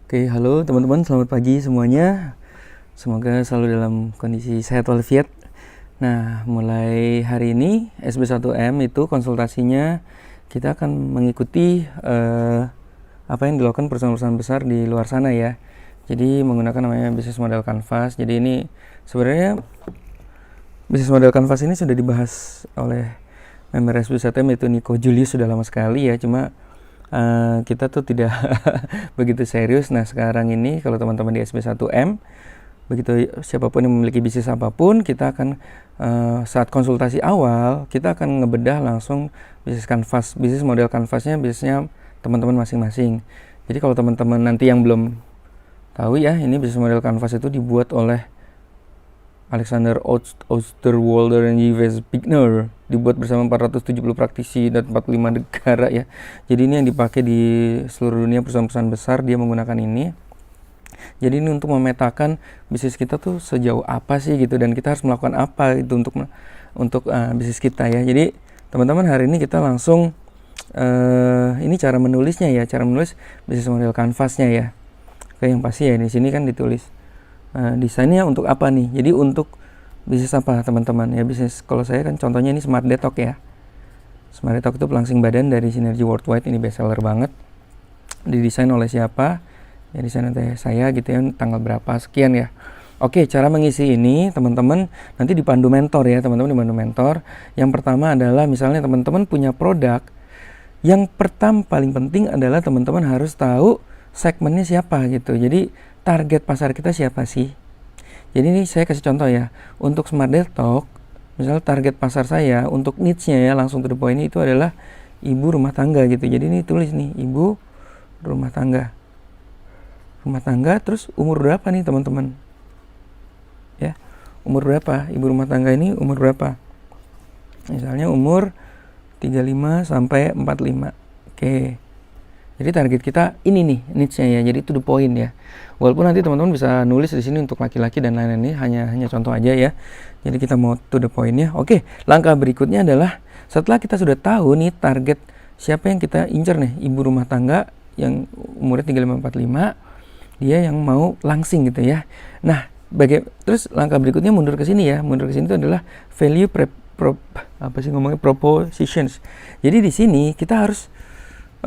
Oke, halo teman-teman, selamat pagi semuanya. Semoga selalu dalam kondisi sehat walafiat. Nah, mulai hari ini SB1M itu konsultasinya kita akan mengikuti apa yang dilakukan perusahaan-perusahaan besar di luar sana ya. Jadi menggunakan namanya bisnis model Canvas. Jadi ini sebenarnya bisnis model Canvas ini sudah dibahas oleh member SB1M yaitu Nico Julius sudah lama sekali ya. Cuma kita tuh tidak begitu serius. Nah sekarang ini kalau teman-teman di SB1M, begitu siapapun yang memiliki bisnis apapun, kita akan saat konsultasi awal kita akan ngebedah langsung bisnis model Canvasnya, bisnisnya teman-teman masing-masing. Jadi kalau teman-teman nanti yang belum tahu ya, ini bisnis model Canvas itu dibuat oleh Alexander Osterwalder dan Yves Pickner, dibuat bersama 470 praktisi dan 45 negara ya. Jadi ini yang dipakai di seluruh dunia, perusahaan-perusahaan besar dia menggunakan ini. Jadi ini untuk memetakan bisnis kita tuh sejauh apa sih gitu, dan kita harus melakukan apa itu untuk bisnis kita ya. Jadi teman-teman, hari ini kita langsung ini cara menulisnya ya, cara menulis bisnis model Canvasnya ya. Oke, yang pasti ya di sini kan ditulis desainnya untuk apa nih. Jadi untuk bisnis apa teman-teman ya, bisnis kalau saya kan contohnya ini Smart Detox ya. Smart Detox itu pelangsing badan dari Synergy Worldwide, ini bestseller banget. Didesain oleh siapa? Ya desain oleh saya gitu ya, tanggal berapa sekian ya. Oke, cara mengisi ini teman-teman nanti dipandu mentor ya, teman-teman dipandu mentor. Yang pertama adalah misalnya teman-teman punya produk, yang pertama paling penting adalah teman-teman harus tahu segmennya siapa gitu. Jadi target pasar kita siapa sih? Jadi ini saya kasih contoh ya. Untuk Smart Detox, misalnya target pasar saya untuk niche-nya ya, langsung to the point, itu adalah ibu rumah tangga gitu. Jadi ini tulis nih, ibu rumah tangga. Rumah tangga, terus umur berapa nih teman-teman? Ya, umur berapa? Ibu rumah tangga ini umur berapa? Misalnya umur 35 sampai 45. Oke. Jadi target kita ini nih niche-nya ya, jadi to the point ya. Walaupun nanti teman-teman bisa nulis di sini untuk laki-laki dan lain-lain, ini hanya contoh aja ya. Jadi kita mau to the point-nya. Oke, langkah berikutnya adalah setelah kita sudah tahu nih target siapa yang kita incer nih, ibu rumah tangga yang umurnya 35-45, dia yang mau langsing gitu ya. Nah, terus langkah berikutnya mundur ke sini ya. Mundur ke sini itu adalah value propositions. Jadi di sini kita harus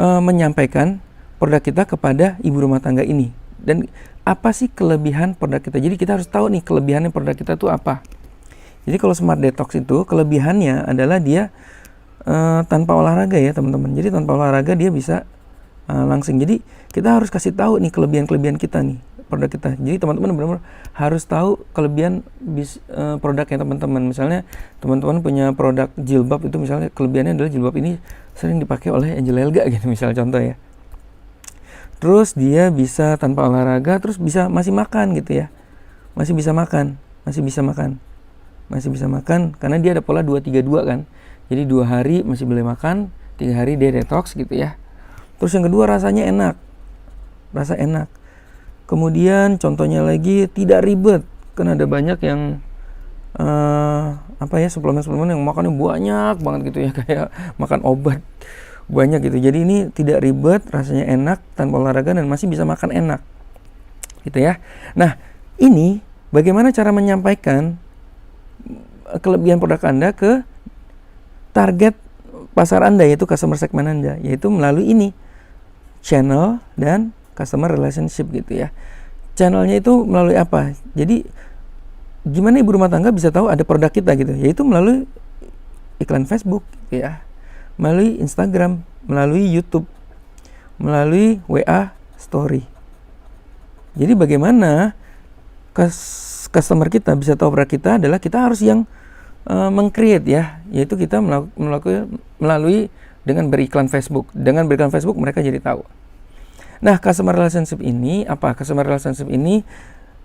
menyampaikan produk kita kepada ibu rumah tangga ini, dan apa sih kelebihan produk kita. Jadi kita harus tahu nih kelebihannya produk kita tuh apa. Jadi kalau Smart Detox itu kelebihannya adalah dia tanpa olahraga ya teman-teman. Jadi tanpa olahraga dia bisa langsing. Jadi kita harus kasih tahu nih kelebihan kita nih produk kita. Jadi teman-teman benar-benar harus tahu kelebihan produknya teman-teman. Misalnya teman-teman punya produk jilbab, itu misalnya kelebihannya adalah jilbab ini sering dipakai oleh Angel Elga gitu misalnya contoh ya. Terus dia bisa tanpa olahraga, terus masih makan gitu ya. Masih bisa makan karena dia ada pola 2-3-2 kan. Jadi 2 hari masih boleh makan, 3 hari dia detox gitu ya. Terus yang kedua rasanya enak. Rasa enak. Kemudian contohnya lagi tidak ribet. Kan ada banyak yang suplemen-suplemen yang makannya banyak banget gitu ya, kayak makan obat banyak gitu. Jadi ini tidak ribet, rasanya enak, tanpa olahraga, dan masih bisa makan enak gitu ya. Nah, ini bagaimana cara menyampaikan kelebihan produk Anda ke target pasar Anda, yaitu customer segment Anda, yaitu melalui ini channel dan customer relationship gitu ya. Channelnya itu melalui apa? Jadi gimana ibu rumah tangga bisa tahu ada produk kita gitu, yaitu melalui iklan Facebook gitu ya, melalui Instagram, melalui YouTube, melalui WA Story. Jadi bagaimana customer kita bisa tahu produk kita adalah kita harus yang meng-create ya, yaitu kita melalui dengan beriklan Facebook. Dengan beriklan Facebook mereka jadi tahu. Nah, customer relationship ini apa? Customer relationship ini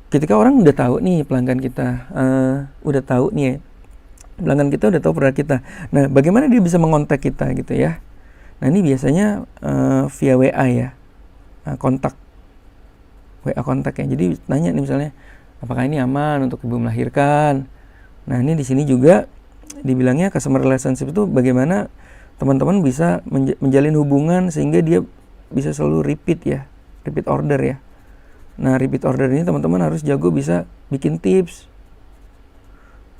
ketika orang udah tahu nih pelanggan kita, udah tahu nih pelanggan kita udah tahu produk kita. Nah, bagaimana dia bisa mengontak kita gitu ya? Nah, ini biasanya via WA ya, kontak WA kontak ya. Jadi nanya nih misalnya, apakah ini aman untuk ibu melahirkan? Nah, ini di sini juga dibilangnya customer relationship itu bagaimana teman-teman bisa menjalin hubungan sehingga dia bisa selalu repeat order ya. Nah, repeat order ini teman-teman harus jago bisa bikin tips.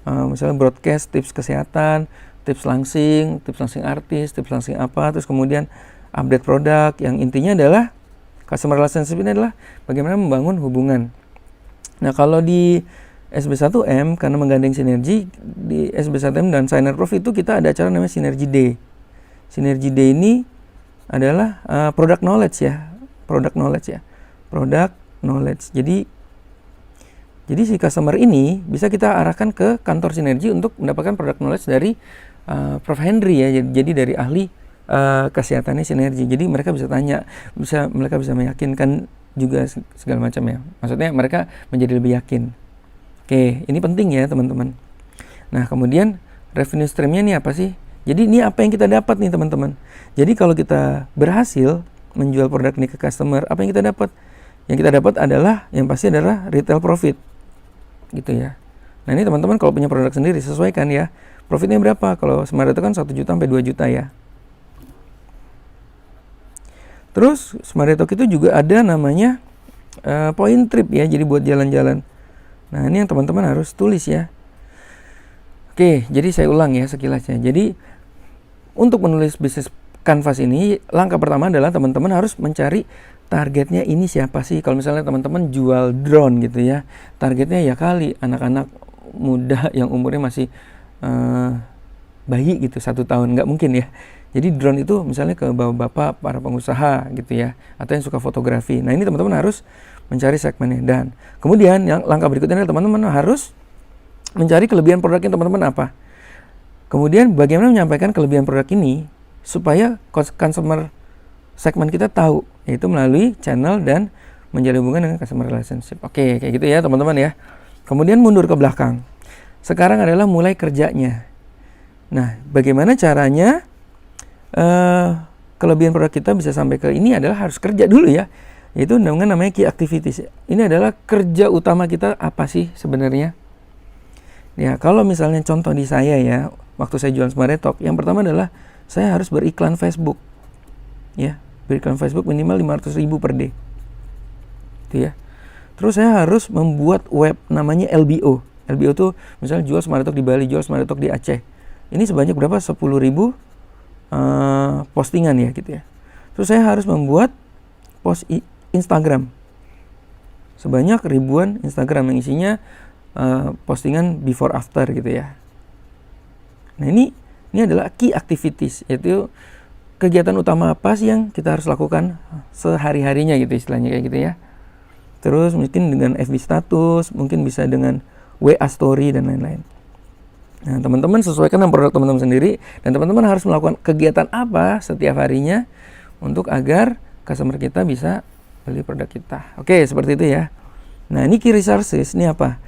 Misalnya broadcast tips kesehatan, tips langsing artis, tips langsing apa, terus kemudian update produk. Yang intinya adalah customer relationship ini adalah bagaimana membangun hubungan. Nah, kalau di SB1M karena menggandeng sinergi, di SB1M dan Signer Prof itu kita ada acara namanya Synergy Day. Synergy Day ini adalah product knowledge. Jadi si customer ini bisa kita arahkan ke kantor Sinergi untuk mendapatkan product knowledge dari Prof Henry ya. Jadi dari ahli kesehatannya Sinergi. Jadi mereka bisa tanya, mereka bisa meyakinkan juga segala macam ya. Maksudnya mereka menjadi lebih yakin. Oke, ini penting ya teman-teman. Nah, kemudian revenue streamnya ini apa sih? Jadi ini apa yang kita dapat nih teman-teman. Jadi kalau kita berhasil menjual produk ini ke customer, apa yang kita dapat? Yang kita dapat adalah, yang pasti adalah retail profit. Gitu ya. Nah, ini teman-teman kalau punya produk sendiri sesuaikan ya. Profitnya berapa? Kalau Smart itu kan 1 juta sampai 2 juta ya. Terus Smart Talk itu juga ada namanya point trip ya. Jadi buat jalan-jalan. Nah, ini yang teman-teman harus tulis ya. Oke, jadi saya ulang ya sekilasnya. Jadi untuk menulis bisnis canvas ini, langkah pertama adalah teman-teman harus mencari targetnya ini siapa sih. Kalau misalnya teman-teman jual drone gitu ya, targetnya ya kali anak-anak muda yang umurnya masih bayi gitu, 1 tahun, nggak mungkin ya. Jadi drone itu misalnya ke bapak-bapak, para pengusaha gitu ya, atau yang suka fotografi. Nah, ini teman-teman harus mencari segmennya. Dan kemudian yang langkah berikutnya adalah teman-teman harus mencari kelebihan produknya teman-teman apa. Kemudian bagaimana menyampaikan kelebihan produk ini supaya customer segmen kita tahu, yaitu melalui channel dan menjalin hubungan dengan customer relationship. Oke, kayak gitu ya teman-teman ya. Kemudian mundur ke belakang. Sekarang adalah mulai kerjanya. Nah, bagaimana caranya kelebihan produk kita bisa sampai ke ini adalah harus kerja dulu ya. Yaitu dengan namanya key activities. Ini adalah kerja utama kita apa sih sebenarnya? Ya, kalau misalnya contoh di saya ya, waktu saya jualan Smart Talk, yang pertama adalah saya harus beriklan Facebook. Ya, beriklan Facebook minimal 500.000 per day. Itu ya. Terus saya harus membuat web namanya LBO. LBO tuh misalnya jual Smart Talk di Bali, jual Smart Talk di Aceh. Ini sebanyak berapa? 10.000 postingan ya gitu ya. Terus saya harus membuat post Instagram. Sebanyak ribuan Instagram yang isinya postingan before after gitu ya. Nah, ini adalah key activities, yaitu kegiatan utama apa sih yang kita harus lakukan sehari-harinya gitu istilahnya kayak gitu ya. Terus mungkin dengan FB status, mungkin bisa dengan WA story dan lain-lain. Nah, teman-teman sesuaikan dengan produk teman-teman sendiri, dan teman-teman harus melakukan kegiatan apa setiap harinya untuk agar customer kita bisa beli produk kita. Oke, seperti itu ya. Nah, ini key resources, ini apa?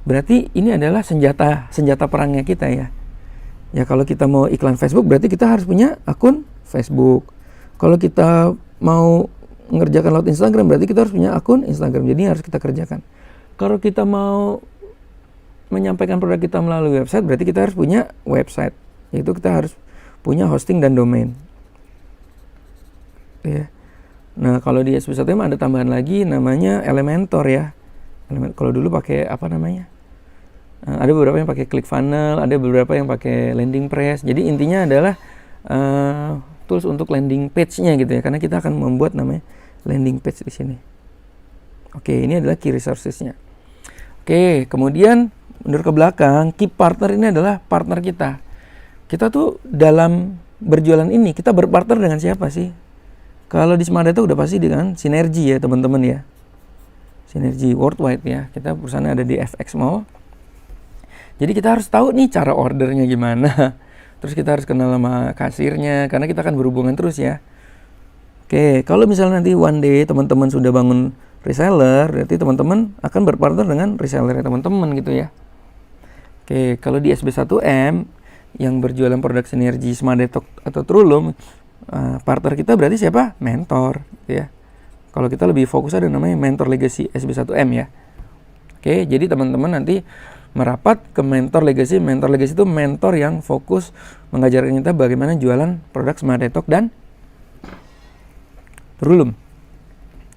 Berarti ini adalah senjata perangnya kita ya. Ya, kalau kita mau iklan Facebook berarti kita harus punya akun Facebook. Kalau kita mau mengerjakan laut Instagram berarti kita harus punya akun Instagram. Jadi harus kita kerjakan. Kalau kita mau menyampaikan produk kita melalui website berarti kita harus punya website. Yaitu kita harus punya hosting dan domain. Ya. Nah, kalau di SB1M ada tambahan lagi namanya Elementor ya. Kalau dulu pakai apa namanya? Ada beberapa yang pakai ClickFunnels, ada beberapa yang pakai Landing Press. Jadi intinya adalah tools untuk landing page-nya gitu ya. Karena kita akan membuat namanya landing page di sini. Oke, ini adalah key resources-nya. Oke, kemudian mundur ke belakang, key partner ini adalah partner kita. Kita tuh dalam berjualan ini kita berpartner dengan siapa sih? Kalau di Smart itu udah pasti dengan Sinergi ya teman-teman ya. Sinergi worldwide ya. Kita perusahaannya ada di FX Mall. Jadi kita harus tahu nih cara ordernya gimana. Terus kita harus kenal sama kasirnya karena kita akan berhubungan terus ya. Oke, kalau misalnya nanti one day teman-teman sudah bangun reseller, berarti teman-teman akan berpartner dengan resellernya teman-teman gitu ya. Oke, kalau di SB1M yang berjualan produk Sinergi, Smart Talk atau Trulum, partner kita berarti siapa? Mentor gitu ya. Kalau kita lebih fokus ada namanya Mentor Legacy SB1M ya. Oke, jadi teman-teman nanti merapat ke Mentor Legacy. Mentor Legacy itu mentor yang fokus mengajarkan kita bagaimana jualan produk Smart Talk dan Trulum.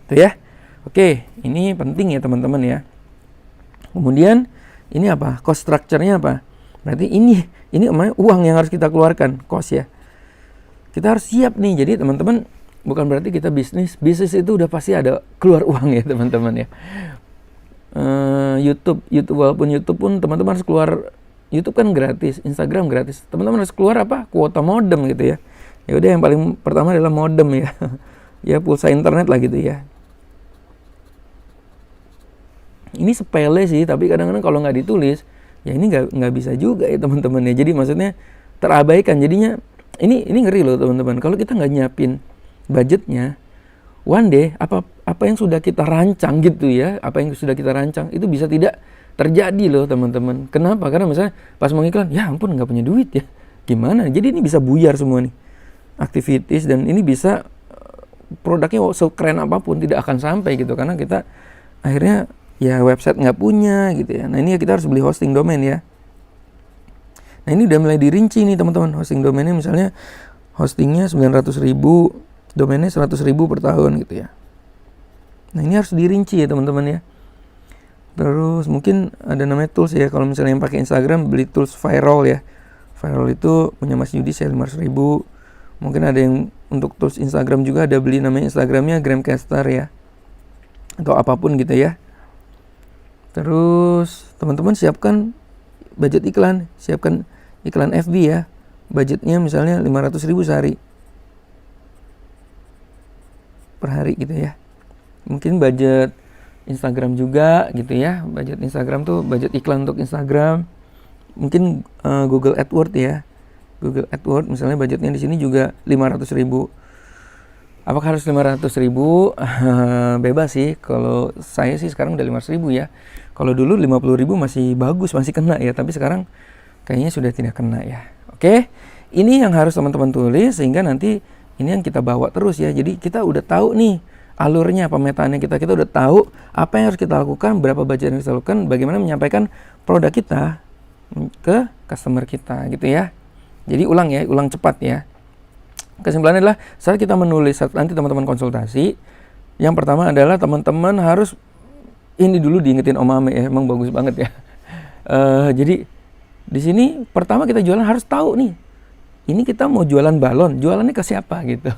Itu ya. Oke, ini penting ya teman-teman ya. Kemudian ini apa? Cost structure-nya apa? Berarti ini namanya uang yang harus kita keluarkan, cost ya. Kita harus siap nih. Jadi teman-teman, bukan berarti kita bisnis itu udah pasti ada keluar uang ya teman-teman ya. YouTube walaupun YouTube pun teman-teman harus keluar. YouTube kan gratis, Instagram gratis. Teman-teman harus keluar apa? Kuota modem gitu ya. Ya udah, yang paling pertama adalah modem ya. Ya pulsa internet lah gitu ya. Ini sepele sih, tapi kadang-kadang kalau nggak ditulis, ya ini nggak bisa juga ya teman-teman ya. Jadi maksudnya terabaikan. Jadinya ini ngeri loh teman-teman. Kalau kita nggak nyiapin budgetnya, one day apa yang sudah kita rancang gitu ya, apa yang sudah kita rancang itu bisa tidak terjadi loh teman-teman. Kenapa? Karena misalnya pas mau iklan, ya ampun nggak punya duit ya. Gimana? Jadi ini bisa buyar semua nih aktivitas, dan ini bisa produknya sekeren apapun tidak akan sampai gitu, karena kita akhirnya ya website nggak punya gitu ya. Nah ini kita harus beli hosting domain ya. Nah ini udah mulai dirinci nih teman-teman. Hosting domainnya misalnya hostingnya 900.000, domainnya 100.000 per tahun gitu ya. Nah ini harus dirinci ya teman-teman ya. Terus mungkin ada namanya tools ya. Kalau misalnya yang pakai Instagram, beli tools viral ya. Viral itu punya Mas Yudi, saya 500.000. Mungkin ada yang untuk tools Instagram juga ada beli, namanya Instagramnya Gramcaster ya, atau apapun gitu ya. Terus teman-teman siapkan budget iklan, siapkan iklan FB ya. Budgetnya misalnya 500.000 sehari, per hari gitu ya. Mungkin budget Instagram juga gitu ya. Budget Instagram tuh budget iklan untuk Instagram. Mungkin Google AdWords ya. Google AdWords misalnya budgetnya di sini juga 500.000. Apakah harus 500.000? Bebas sih. Kalau saya sih sekarang udah 500.000 ya. Kalau dulu 50.000 masih bagus, masih kena ya. Tapi sekarang kayaknya sudah tidak kena ya. Oke, ini yang harus teman-teman tulis, sehingga nanti ini yang kita bawa terus ya. Jadi kita udah tahu nih alurnya, pemetaannya kita udah tahu apa yang harus kita lakukan, berapa budget yang kita lakukan, bagaimana menyampaikan produk kita ke customer kita gitu ya. Jadi ulang cepat ya. Kesimpulannya adalah saat kita menulis, saat nanti teman-teman konsultasi, yang pertama adalah teman-teman harus ini dulu diingetin Om Ame ya, emang bagus banget ya. Jadi di sini pertama kita jualan harus tahu nih, ini kita mau jualan balon, jualannya ke siapa gitu.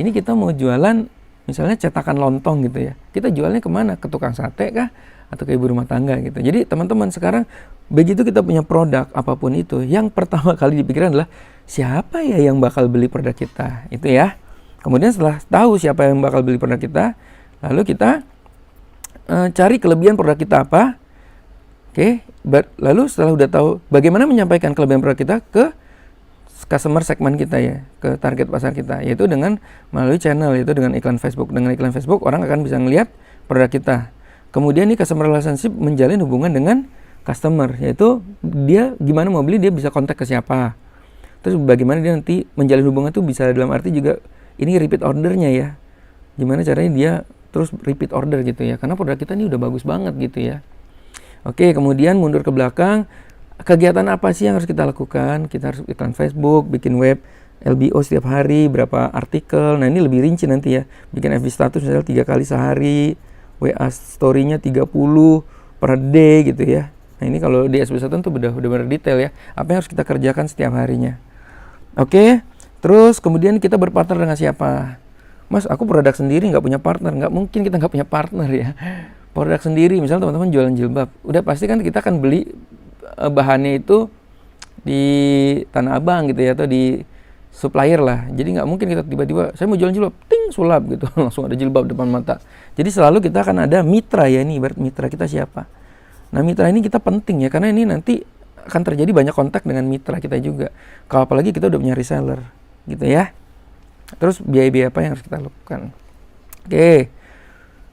Ini kita mau jualan misalnya cetakan lontong gitu ya, kita jualnya kemana? Ke tukang sate kah? Atau ke ibu rumah tangga gitu. Jadi teman-teman sekarang begitu kita punya produk apapun itu, yang pertama kali dipikirkan adalah siapa ya yang bakal beli produk kita itu ya. Kemudian setelah tahu siapa yang bakal beli produk kita, lalu kita cari kelebihan produk kita apa. Oke, lalu setelah udah tahu bagaimana menyampaikan kelebihan produk kita ke customer segmen kita ya, ke target pasar kita, yaitu dengan melalui channel, yaitu dengan iklan Facebook. Dengan iklan Facebook orang akan bisa melihat produk kita. Kemudian nih customer relationship, menjalin hubungan dengan customer, yaitu dia gimana mau beli, dia bisa kontak ke siapa. Terus bagaimana dia nanti menjalin hubungan tuh bisa dalam arti juga ini repeat ordernya ya. Gimana caranya dia terus repeat order gitu ya, karena produk kita ini udah bagus banget gitu ya. Oke, kemudian mundur ke belakang, kegiatan apa sih yang harus kita lakukan? Kita harus iklan Facebook, bikin web LBO setiap hari, berapa artikel. Nah ini lebih rinci nanti ya, bikin FB status misalnya 3 kali sehari, WA story-nya 30 per day gitu ya. Nah ini kalau di SB1 tuh udah benar detail ya, apa yang harus kita kerjakan setiap harinya. Oke, terus kemudian kita berpartner dengan siapa? Mas, aku produk sendiri nggak punya partner. Nggak mungkin kita nggak punya partner ya. Produk sendiri, misalnya teman-teman jualan jilbab, udah pasti kan kita akan beli bahannya itu di Tanah Abang gitu ya, atau di supplier lah. Jadi nggak mungkin kita tiba-tiba saya mau jualan jilbab, ting sulap gitu langsung ada jilbab depan mata. Jadi selalu kita akan ada mitra ya, ini ibarat mitra kita siapa. Nah mitra ini kita penting ya, karena ini nanti akan terjadi banyak kontak dengan mitra kita juga. Kalau apalagi kita udah punya reseller gitu ya. Terus biaya-biaya apa yang harus kita lakukan?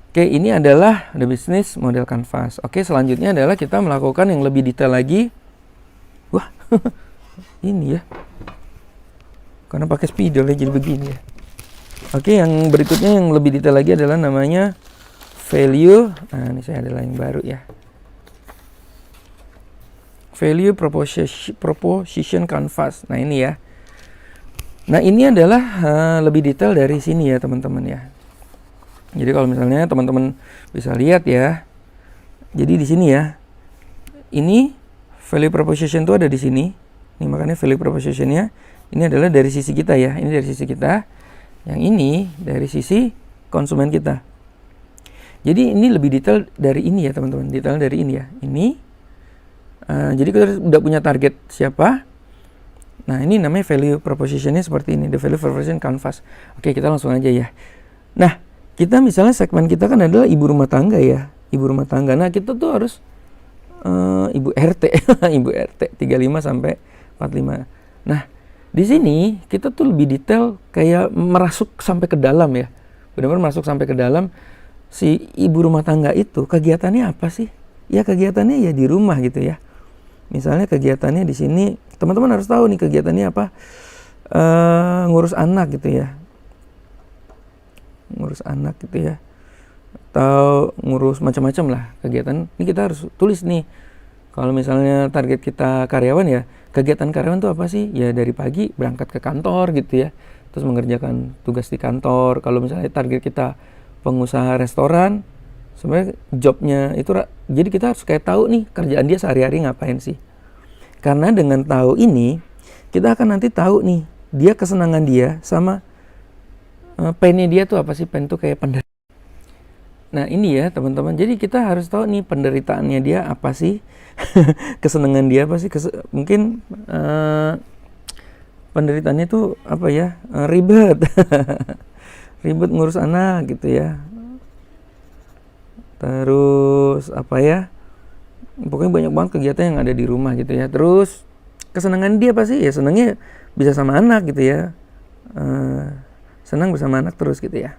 Oke, ini adalah the business model canvas. Oke, selanjutnya adalah kita melakukan yang lebih detail lagi. Wah, ini ya. Karena pakai spidol ya jadi begini ya. Oke, yang berikutnya yang lebih detail lagi adalah namanya value. Nah, ini saya adalah yang baru ya. Value proposition canvas. Nah, ini ya. Nah, ini adalah lebih detail dari sini ya, teman-teman ya. Jadi kalau misalnya teman-teman bisa lihat ya, jadi di sini ya, ini value proposition tuh ada di sini. Ini makanya value propositionnya ini adalah dari sisi kita ya, ini dari sisi kita. Yang ini dari sisi konsumen kita. Jadi ini lebih detail dari ini ya teman-teman, detail dari ini ya. Ini, jadi kita udah punya target siapa. Nah ini namanya value propositionnya seperti ini, the value proposition canvas. Oke, kita langsung aja ya. Nah kita misalnya segmen kita kan adalah ibu rumah tangga ya, ibu rumah tangga. Nah kita tuh harus ibu RT, ibu RT 35 sampai 45. Nah di sini kita tuh lebih detail kayak merasuk sampai ke dalam ya, benar-benar masuk sampai ke dalam. Si ibu rumah tangga itu kegiatannya apa sih? Ya kegiatannya ya di rumah gitu ya. Misalnya kegiatannya di sini, teman-teman harus tahu nih kegiatannya apa. Ngurus anak gitu ya. Ngurus anak gitu ya. Atau ngurus macam-macam lah kegiatan. Ini kita harus tulis nih. Kalau misalnya target kita karyawan ya, kegiatan karyawan tuh apa sih? Ya dari pagi berangkat ke kantor gitu ya. Terus mengerjakan tugas di kantor. Kalau misalnya target kita pengusaha restoran, sebenarnya jobnya itu, jadi kita harus kayak tahu nih kerjaan dia sehari-hari ngapain sih. Karena dengan tahu ini, kita akan nanti tahu nih dia kesenangan dia sama painnya dia tuh apa sih. Pain tuh kayak penderitaan. Nah ini ya teman-teman, jadi kita harus tahu nih penderitaannya dia apa sih. Kesenangan dia apa sih. Mungkin penderitaannya tuh apa ya, ribet. Ribet ngurus anak gitu ya. Terus apa ya, pokoknya banyak banget kegiatan yang ada di rumah gitu ya. Terus kesenangan dia apa sih? Ya senangnya bisa sama anak gitu ya. Senang bersama anak terus gitu ya.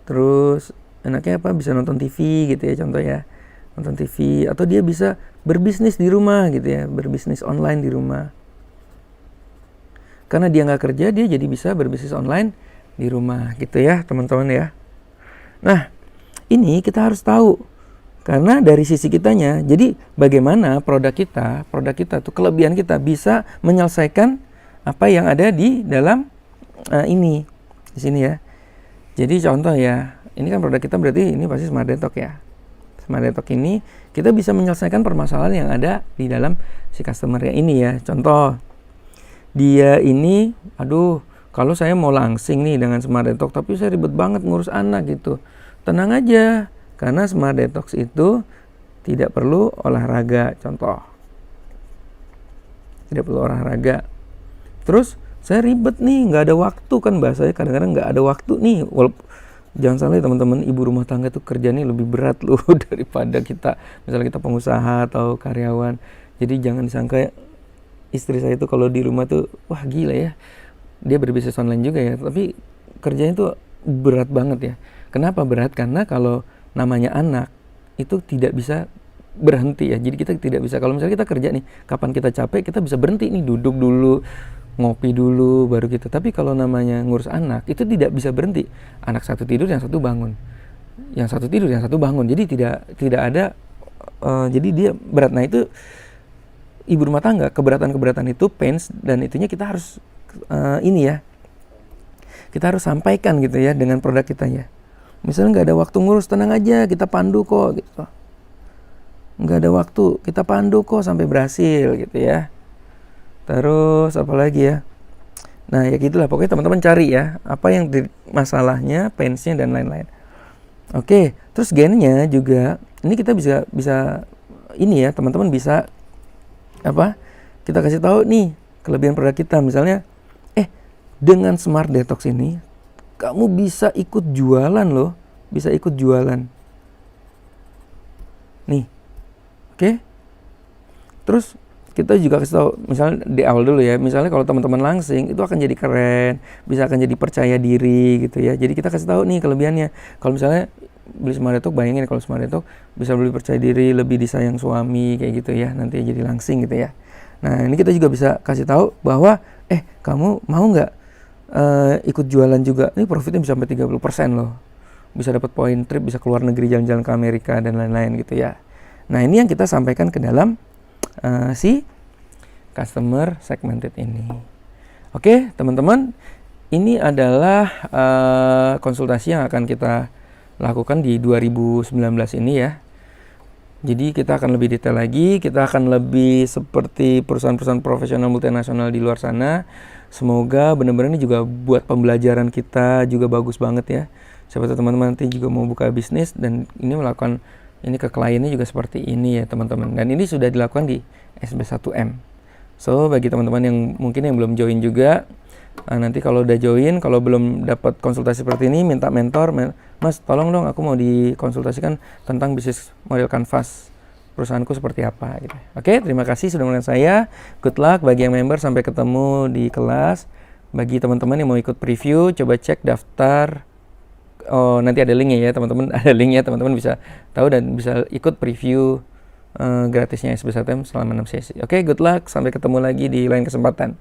Terus enaknya apa, bisa nonton TV gitu ya, contoh ya, nonton TV. Atau dia bisa berbisnis di rumah gitu ya, berbisnis online di rumah. Karena dia nggak kerja, dia jadi bisa berbisnis online di rumah gitu ya teman-teman ya. Nah ini kita harus tahu, karena dari sisi kitanya, jadi bagaimana produk kita tuh, kelebihan kita bisa menyelesaikan apa yang ada di dalam ini di sini ya. Jadi contoh ya, ini kan produk kita berarti ini pasti Smart Detox ya. Smart Detox ini kita bisa menyelesaikan permasalahan yang ada di dalam si customer ya ini ya. Contoh, dia ini, aduh kalau saya mau langsing nih dengan Smart Detox tapi saya ribet banget ngurus anak gitu. Tenang aja, karena Smart Detox itu tidak perlu olahraga, contoh. Tidak perlu olahraga. Terus saya ribet nih, nggak ada waktu, kan bahasanya kadang-kadang nggak ada waktu nih. Jangan salah ya teman-teman, ibu rumah tangga tuh kerjanya lebih berat loh daripada kita, misalnya kita pengusaha atau karyawan. Jadi jangan disangka istri saya itu kalau di rumah tuh wah gila ya, dia berbisnis online juga ya, tapi kerjanya tuh berat banget ya. Kenapa berat? Karena kalau namanya anak itu tidak bisa berhenti ya. Jadi kita tidak bisa, kalau misalnya kita kerja nih, kapan kita capek kita bisa berhenti nih, duduk dulu, ngopi dulu baru gitu. Tapi kalau namanya ngurus anak itu tidak bisa berhenti. Anak satu tidur, yang satu bangun, yang satu tidur, yang satu bangun. Jadi tidak ada jadi dia berat. Nah itu ibu rumah tangga, keberatan itu pains, dan itunya kita harus ini ya, kita harus sampaikan gitu ya dengan produk kita ya. Misalnya nggak ada waktu ngurus, tenang aja, kita pandu kok gitu. Nggak ada waktu, kita pandu kok sampai berhasil gitu ya. Terus apa lagi ya? Nah ya gitulah, pokoknya teman-teman cari ya apa yang masalahnya, painsnya dan lain-lain. Oke, terus gainnya juga ini kita bisa ini ya teman-teman, bisa apa? Kita kasih tahu nih kelebihan produk kita, misalnya dengan Smart Detox ini kamu bisa ikut jualan loh, bisa ikut jualan. Nih, oke. Terus kita juga kasih tahu, misalnya di awal dulu ya, misalnya kalau teman-teman langsing itu akan jadi keren, bisa akan jadi percaya diri gitu ya. Jadi kita kasih tahu nih kelebihannya. Kalau misalnya beli Smart Detox, bayangin kalau Smart Detox bisa lebih percaya diri, lebih disayang suami kayak gitu ya, nanti jadi langsing gitu ya. Nah ini kita juga bisa kasih tahu bahwa kamu mau nggak ikut jualan juga, ini profitnya bisa sampai 30% loh, bisa dapat poin trip, bisa keluar negeri, jalan-jalan ke Amerika dan lain-lain gitu ya. Nah ini yang kita sampaikan ke dalam si customer segmented ini. Oke teman-teman, ini adalah konsultasi yang akan kita lakukan di 2019 ini ya. Jadi kita akan lebih detail lagi, kita akan lebih seperti perusahaan-perusahaan profesional multinasional di luar sana. Semoga benar-benar ini juga buat pembelajaran kita juga bagus banget ya. Siapa tahu teman-teman nanti juga mau buka bisnis dan ini melakukan ini ke kliennya juga seperti ini ya teman-teman. Dan ini sudah dilakukan di SB1M. So bagi teman-teman yang mungkin yang belum join juga, nanti kalau udah join, kalau belum dapat konsultasi seperti ini, minta mentor, Mas tolong dong aku mau dikonsultasikan tentang bisnis model canvas perusahaanku seperti apa gitu. Oke, terima kasih sudah melihat saya. Good luck bagi yang member, sampai ketemu di kelas. Bagi teman-teman yang mau ikut preview, coba cek daftar. Oh, nanti ada linknya ya teman-teman, ada linknya, teman-teman bisa tahu dan bisa ikut preview gratisnya SB1M selama 6 sesi. Oke, good luck, sampai ketemu lagi di lain kesempatan.